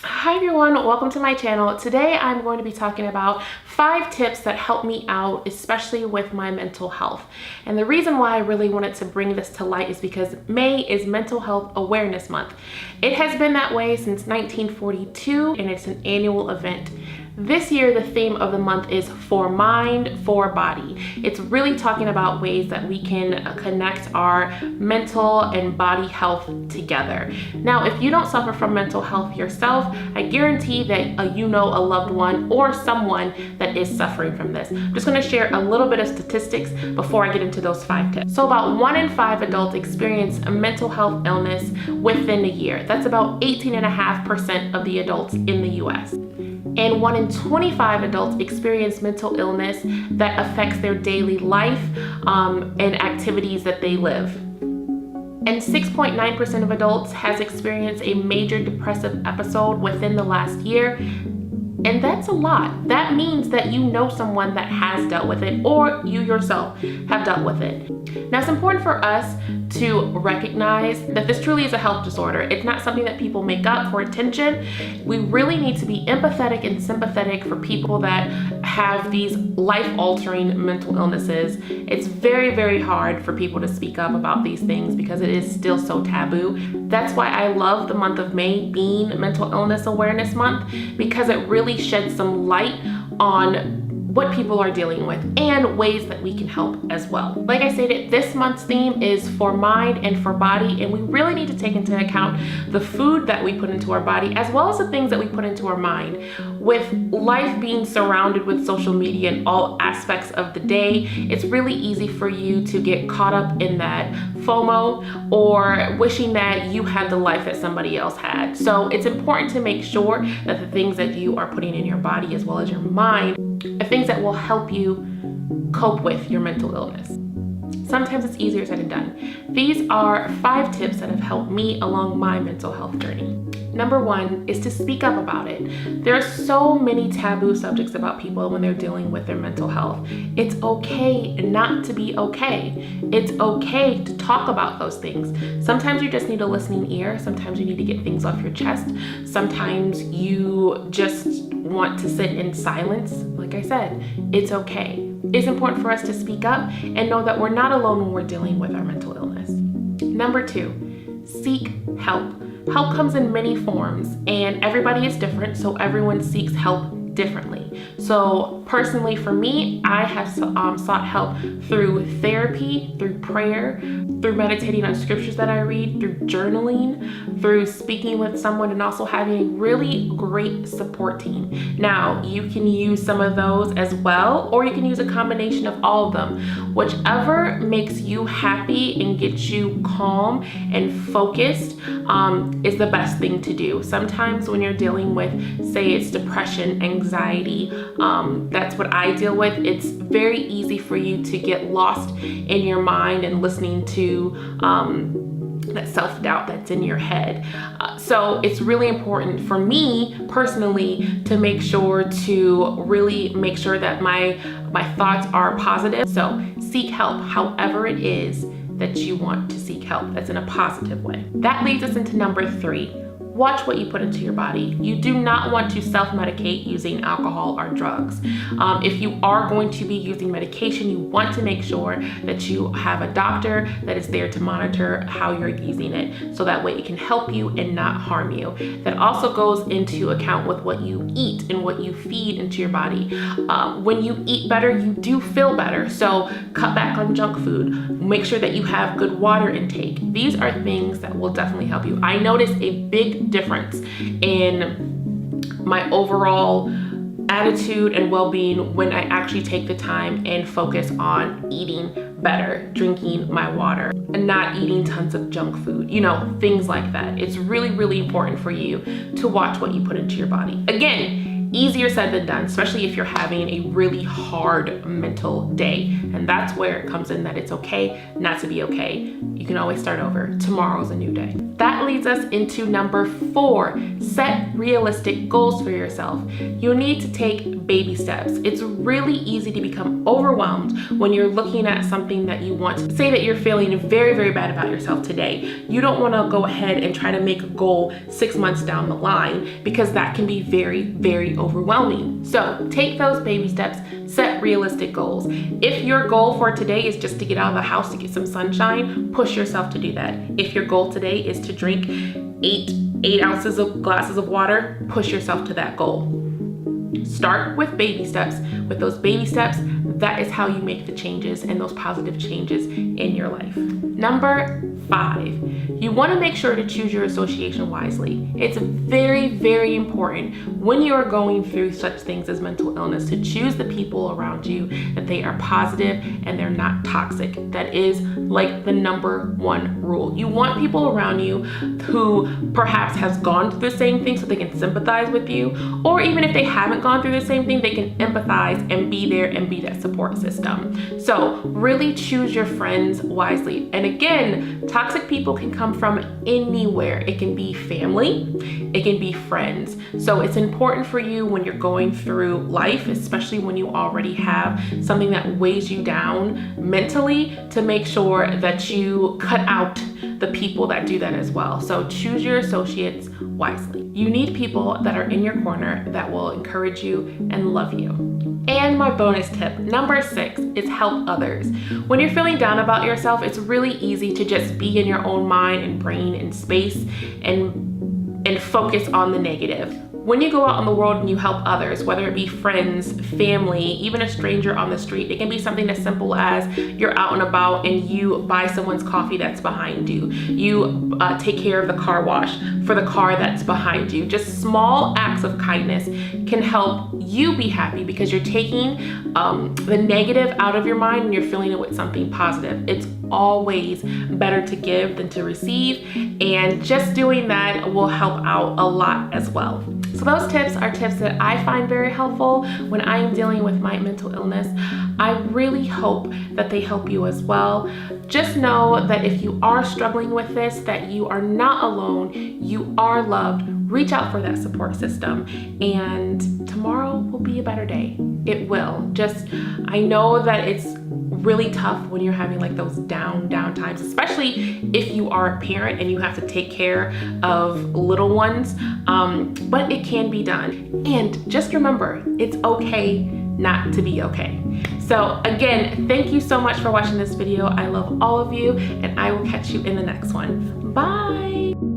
Hi everyone, welcome to my channel. Today I'm going to be talking about 5 tips that help me out, especially with my mental health. And the reason why I really wanted to bring this to light is because May is Mental Health Awareness Month. It has been that way since 1942 and it's an annual event. This year, the theme of the month is For Mind, For Body. It's really talking about ways that we can connect our mental and body health together. Now, if you don't suffer from mental health yourself, I guarantee that you know a loved one or someone that is suffering from this. I'm just gonna share a little bit of statistics before I get into those 5 tips. So about 1 in 5 adults experience a mental health illness within a year. That's about 18.5% of the adults in the US. And 1 in 25 adults experience mental illness that affects their daily life and activities that they live. And 6.9% of adults has experienced a major depressive episode within the last year. And that's a lot. That means that you know someone that has dealt with it, or you yourself have dealt with it. Now, it's important for us to recognize that this truly is a health disorder. It's not something that people make up for attention. We really need to be empathetic and sympathetic for people that have these life-altering mental illnesses. It's very, very hard for people to speak up about these things because it is still so taboo. That's why I love the month of May being Mental Illness Awareness Month, because it really sheds some light on what people are dealing with and ways that we can help as well. Like I stated, this month's theme is for mind and for body, and we really need to take into account the food that we put into our body as well as the things that we put into our mind. With life being surrounded with social media in all aspects of the day, it's really easy for you to get caught up in that FOMO or wishing that you had the life that somebody else had. So it's important to make sure that the things that you are putting in your body as well as your mind are things that will help you cope with your mental illness. Sometimes it's easier said than done. These are 5 tips that have helped me along my mental health journey. Number 1 is to speak up about it. There are so many taboo subjects about people when they're dealing with their mental health. It's okay not to be okay. It's okay to talk about those things. Sometimes you just need a listening ear. Sometimes you need to get things off your chest. Sometimes you just want to sit in silence. Like I said, it's okay. It's important for us to speak up and know that we're not alone when we're dealing with our mental illness. Number 2, seek help. Help comes in many forms and everybody is different, so everyone seeks help differently. So personally for me, I have sought help through therapy, through prayer, through meditating on scriptures that I read, through journaling, through speaking with someone, and also having a really great support team. Now, you can use some of those as well, or you can use a combination of all of them. Whichever makes you happy and gets you calm and focused is the best thing to do. Sometimes when you're dealing with, say it's depression, anxiety, that's what I deal with. It's very easy for you to get lost in your mind and listening to that self-doubt that's in your head. So it's really important for me personally to make sure to really make sure that my thoughts are positive. So seek help however it is that you want to seek help. That's in a positive way. That leads us into number 3. Watch what you put into your body. You do not want to self-medicate using alcohol or drugs. If you are going to be using medication, you want to make sure that you have a doctor that is there to monitor how you're using it, so that way it can help you and not harm you. That also goes into account with what you eat and what you feed into your body. When you eat better, you do feel better. So cut back on junk food. Make sure that you have good water intake. These are things that will definitely help you. I notice a big difference in my overall attitude and well-being when I actually take the time and focus on eating better, drinking my water, and not eating tons of junk food, things like that. It's really, really important for you to watch what you put into your body. Again, Easier said than done, especially if you're having a really hard mental day. And that's where it comes in that it's okay not to be okay. You can always start over. Tomorrow's a new day. That leads us into number 4, set realistic goals for yourself. You need to take baby steps. It's really easy to become overwhelmed when you're looking at something that you want. Say that you're feeling very, very bad about yourself today. You don't want to go ahead and try to make a goal 6 months down the line, because that can be very, very overwhelming. So take those baby steps, set realistic goals. If your goal for today is just to get out of the house to get some sunshine, push yourself to do that. If your goal today is to drink 8 ounces of glasses of water, push yourself to that goal. Start with baby steps. With those baby steps, that is how you make the changes and those positive changes in your life. Number 5, you want to make sure to choose your association wisely. It's very, very important when you are going through such things as mental illness to choose the people around you that they are positive and they're not toxic. That is like the number 1 rule. You want people around you who perhaps has gone through the same thing so they can sympathize with you, or even if they haven't gone through the same thing, they can empathize and be there and be that support system. So really choose your friends wisely. And again, toxic people can come from anywhere. It can be family, it can be friends. So it's important for you when you're going through life, especially when you already have something that weighs you down mentally, to make sure that you cut out the people that do that as well. So choose your associates wisely. You need people that are in your corner that will encourage you and love you. And my bonus tip, number 6, is help others. When you're feeling down about yourself, it's really easy to just be in your own mind and brain and space and focus on the negative. When you go out in the world and you help others, whether it be friends, family, even a stranger on the street, it can be something as simple as you're out and about and you buy someone's coffee that's behind you. You take care of the car wash for the car that's behind you. Just small acts of kindness can help you be happy because you're taking the negative out of your mind and you're filling it with something positive. It's always better to give than to receive, and just doing that will help out a lot as well. So those tips are tips that I find very helpful when I am dealing with my mental illness. I really hope that they help you as well. Just know that if you are struggling with this, that you are not alone, you are loved. Reach out for that support system, and tomorrow will be a better day. It will. Just, I know that it's really tough when you're having like those down times, especially if you are a parent and you have to take care of little ones, but it can be done. And just remember, it's okay not to be okay. So again, thank you so much for watching this video. I love all of you, and I will catch you in the next one. Bye.